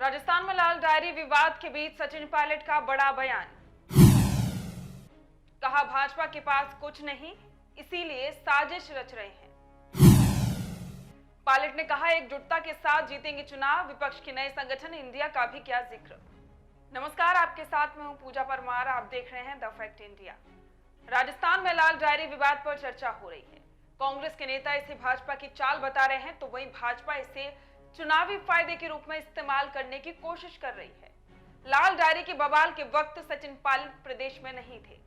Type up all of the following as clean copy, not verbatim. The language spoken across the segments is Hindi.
राजस्थान में लाल डायरी विवाद के बीच सचिन पायलट का बड़ा बयान। कहा भाजपा के पास कुछ नहीं, इसीलिए साजिश रच रहे हैं। पायलट ने कहा एकजुटता के साथ जीतेंगे चुनाव, विपक्ष के नए संगठन इंडिया का भी क्या जिक्र। नमस्कार, आपके साथ में हूं पूजा परमार। आप देख रहे हैं द फैक्ट इंडिया। राजस्थान में लाल डायरी विवाद पर चर्चा हो रही है। कांग्रेस के नेता इसे भाजपा की चाल बता रहे हैं, तो वहीं भाजपा इसे चुनावी फायदे के रूप में इस्तेमाल करने की कोशिश कर रही है। लाल डायरी के बवाल के वक्त सचिन पायलट प्रदेश में नहीं थे।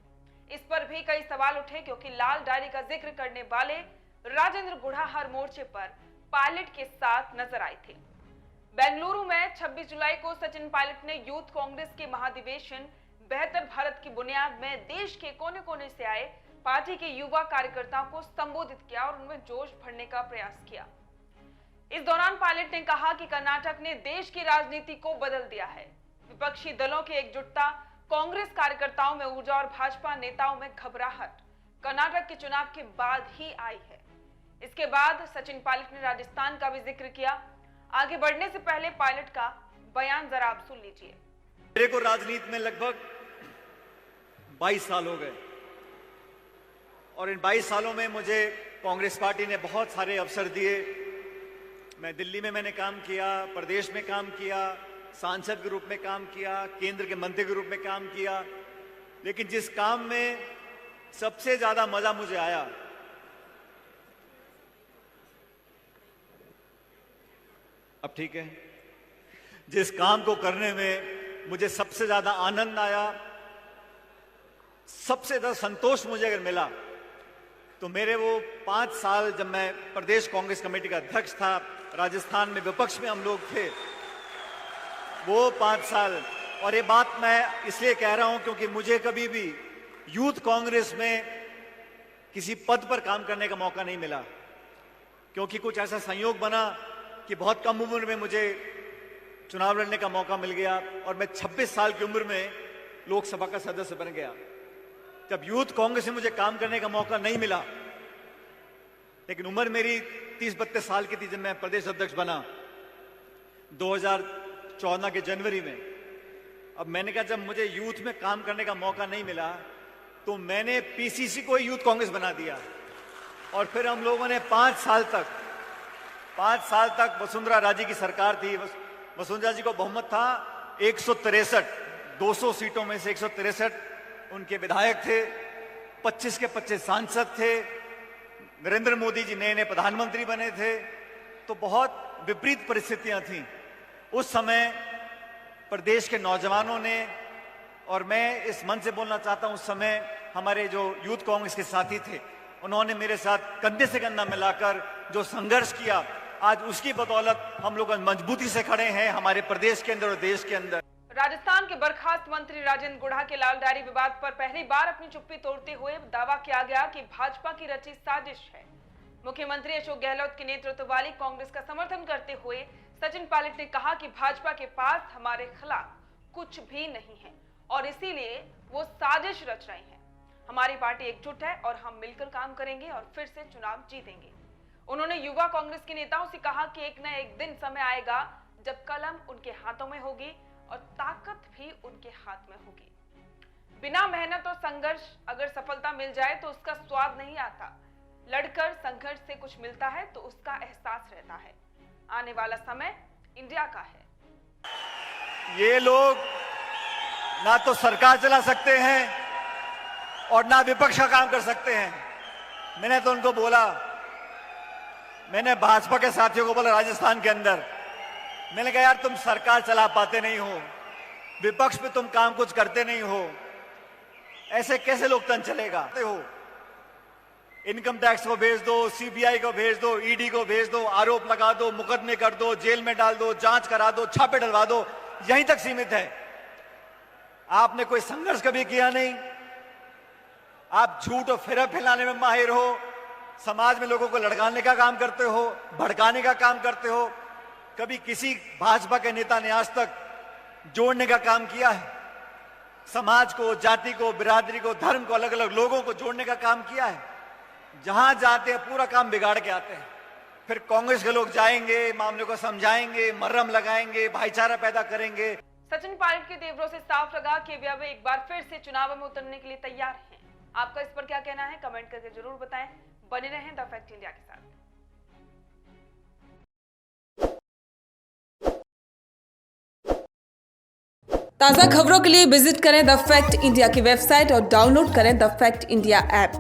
इस पर भी कई सवाल उठे, क्योंकि लाल डायरी का जिक्र करने वाले राजेंद्र गुढ़ा हर मोर्चे पर पायलट के साथ नजर आए थे। बेंगलुरु में 26 जुलाई को सचिन पायलट ने यूथ कांग्रेस के महाधिवेशन बेहतर भारत की बुनियाद में देश के कोने कोने से आए पार्टी के युवा कार्यकर्ताओं को संबोधित किया और उनमें जोश भरने का प्रयास किया। इस दौरान पायलट ने कहा कि कर्नाटक ने देश की राजनीति को बदल दिया है। विपक्षी दलों की एकजुटता, कांग्रेस कार्यकर्ताओं में ऊर्जा और भाजपा नेताओं में घबराहट कर्नाटक के चुनाव के बाद ही आई है। इसके बाद सचिन पायलट ने राजस्थान का भी जिक्र किया। आगे बढ़ने से पहले पायलट का बयान जरा आप सुन लीजिए। मेरे को राजनीति में लगभग 22 साल हो गए और इन 22 सालों में मुझे कांग्रेस पार्टी ने बहुत सारे अवसर दिए। मैं दिल्ली में मैंने काम किया, प्रदेश में काम किया, सांसद के रूप में काम किया, केंद्र के मंत्री के रूप में काम किया। लेकिन जिस काम में सबसे ज्यादा मजा मुझे आया, अब ठीक है, जिस काम को करने में मुझे सबसे ज्यादा आनंद आया, सबसे ज्यादा संतोष मुझे अगर मिला, तो मेरे वो 5 साल जब मैं प्रदेश कांग्रेस कमेटी का अध्यक्ष था, राजस्थान में विपक्ष में हम लोग थे, वो 5 साल। और ये बात मैं इसलिए कह रहा हूं क्योंकि मुझे कभी भी यूथ कांग्रेस में किसी पद पर काम करने का मौका नहीं मिला, क्योंकि कुछ ऐसा संयोग बना कि बहुत कम उम्र में मुझे चुनाव लड़ने का मौका मिल गया और मैं 26 साल की उम्र में लोकसभा का सदस्य बन गया। जब यूथ कांग्रेस में मुझे काम करने का मौका नहीं मिला, लेकिन उम्र मेरी 30-32 साल की थी जब मैं प्रदेश अध्यक्ष बना 2014 के जनवरी में। अब मैंने कहा जब मुझे यूथ में काम करने का मौका नहीं मिला, तो मैंने पीसीसी को यूथ कांग्रेस बना दिया। और फिर हम लोगों ने 5 साल तक वसुंधरा राजे की सरकार थी। वसुंधरा जी को बहुमत था 163, 200 सीटों में से 163 उनके विधायक थे, 25 के 25 सांसद थे, नरेंद्र मोदी जी नए नए प्रधानमंत्री बने थे। तो बहुत विपरीत परिस्थितियां थीं उस समय। प्रदेश के नौजवानों ने, और मैं इस मन से बोलना चाहता हूं, उस समय हमारे जो यूथ कांग्रेस के साथी थे, उन्होंने मेरे साथ कंधे से कंधा मिलाकर जो संघर्ष किया, आज उसकी बदौलत हम लोग मजबूती से खड़े हैं हमारे प्रदेश के अंदर और देश के अंदर। राजस्थान के बर्खास्त मंत्री राजेंद्र गुढ़ा के लाल डायरी विवाद पर पहली बार अपनी चुप्पी तोड़ते हुए दावा किया गया कि भाजपा की रची साजिश है। मुख्यमंत्री अशोक गहलोत के नेतृत्व वाली कांग्रेस का समर्थन करते हुए सचिन पायलट ने कहा कि भाजपा के पास हमारे खिलाफ कुछ भी नहीं है और इसीलिए वो साजिश रच रहे हैं। हमारी पार्टी एकजुट है और हम मिलकर काम करेंगे और फिर से चुनाव जीतेंगे। उन्होंने युवा कांग्रेस के नेताओं से कहा कि एक न एक दिन समय आएगा जब कलम उनके हाथों में होगी और ताकत भी उनके हाथ में होगी। बिना मेहनत और संघर्ष अगर सफलता मिल जाए तो उसका स्वाद नहीं आता। लड़कर संघर्ष से कुछ मिलता है तो उसका एहसास रहता है। आने वाला समय इंडिया का है। ये लोग ना तो सरकार चला सकते हैं और ना विपक्ष का काम कर सकते हैं। मैंने तो उनको बोला, मैंने भाजपा के साथियों को बोला राजस्थान के अंदर, मैंने कहा यार तुम सरकार चला पाते नहीं हो, विपक्ष पे तुम काम कुछ करते नहीं हो, ऐसे कैसे लोकतंत्र चलेगा? इनकम टैक्स को भेज दो, सीबीआई को भेज दो, ईडी को भेज दो, आरोप लगा दो, मुकदमे कर दो, जेल में डाल दो, जांच करा दो, छापे डलवा दो, यहीं तक सीमित है। आपने कोई संघर्ष कभी किया नहीं। आप झूठ और फिर फैलाने में माहिर हो, समाज में लोगों को लड़काने का काम करते हो, भड़काने का काम करते हो। कभी किसी भाजपा के नेता ने आज तक जोड़ने का काम किया है? समाज को, जाति को, बिरादरी को, धर्म को, अलग अलग लोगों को जोड़ने का काम किया है? जहां जाते हैं पूरा काम बिगाड़ के आते हैं। फिर कांग्रेस के लोग जाएंगे, मामले को समझाएंगे, मरहम लगाएंगे, भाईचारा पैदा करेंगे। सचिन पायलट के तेवरों से साफ लगा कि वे अब एक बार फिर से चुनाव में उतरने के लिए तैयार हैं। आपका इस पर क्या कहना है, कमेंट करके जरूर बताएं। बने रहें द फैक्ट इंडिया के साथ। ताज़ा खबरों के लिए विजिट करें द फैक्ट इंडिया की वेबसाइट और डाउनलोड करें द फैक्ट इंडिया ऐप।